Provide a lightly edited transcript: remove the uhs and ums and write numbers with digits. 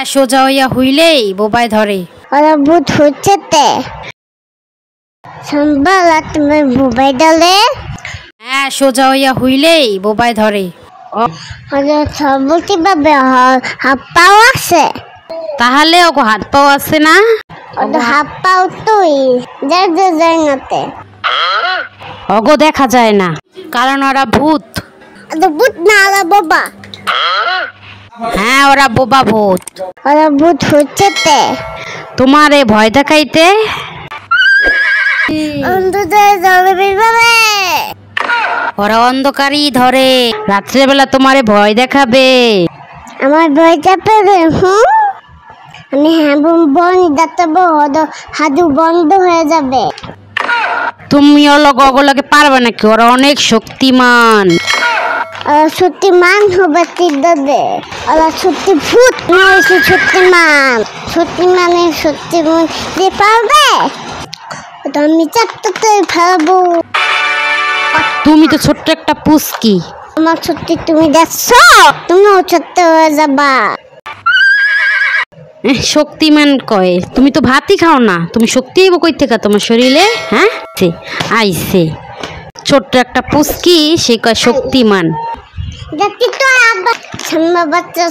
হ্যাঁ, সোজা হইয়া হইলেই বোবায় ধরে। ওরা ভূত হচ্ছে তে সম্বালা তুমি বোবাই দলে। হ্যাঁ, সোজা হইয়া হইলেই বোবায় ধরে। ওরা সবটি ভাবে হাত পাও আছে। তাহলে ওগো হাত পাও আছে না? ওদের হাত পাও তুই যায় নাতে। ওগো দেখা যায় না, কারণ ওরা ভূত। ভূত না, ওরা বোবা। হ্যাঁ, ওরা বোবা ভূত। ওরা ভূত হচ্ছে তে তোমারে ভয় দেখাইতে। ওরা অন্ধকারই ধরে, রাত্রেবেলা তোমারে ভয় দেখাবে। আমার ভয় চাপে আমি হাদু বন্ধ হয়ে যাবে। তুমি ওগুলোকে পারবে নাকি? ওরা অনেক শক্তিমান। ওরা শক্তিমান হবে তিদে। ওরা সত্যি ভূত নয়, শক্তিমান। শক্তিমান দিয়ে পারবে। আমি চারটাতে ফেলবো। তুমি তো ছোট্ট একটা পুচকি। আমার সত্যি তুমি দেখছো, তুমিও ছোট্ট হয়ে যাবা। শক্তিমান কয়? তুমি তো ভাতই খাও না, তুমি শক্তি হইব কই থেকে তোমার শরীরে? হ্যাঁ, আইছে ছোট্ট একটা পুচকি, সে কয় শক্তিমান। দেখি তো আবার বাচ্চা